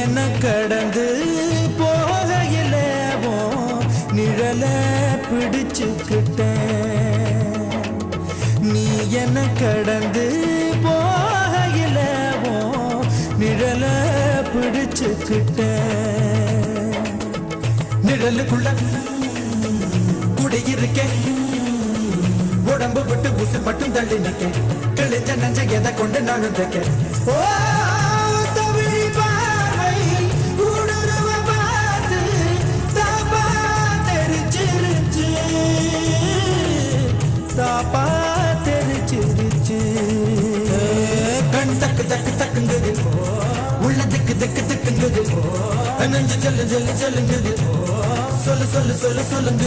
என்ன கடந்து போகையில நிழல பிடிச்சுக்கிட்டேன். நீ என்ன கடந்து போகையில நிழல பிடிச்சுக்கிட்டேன். நிழலுக்குள்ள குடியிருக்கேன், உடம்பு விட்டு ஊசி மட்டும் தள்ளி நிக்க, கிழிஞ்ச நஞ்ச எதை கொண்டு நானும் தைக்க. ஓ தமிழ் பார்வை ஊடுருவ பார்த்து தாப்பா தெரிச்சிருச்சு, தாப்பா தெரிச்சிருச்சு. கண் தக்கு தக்கு தக்குங்குது, உள்ள திக்கு திக்கு திக்குங்குது, நெஞ்சு ஜல்லு ஜல்லு ஜல்லுங்குது, சொல்லு சொல்லு சொல்லு சொல்லுங்க.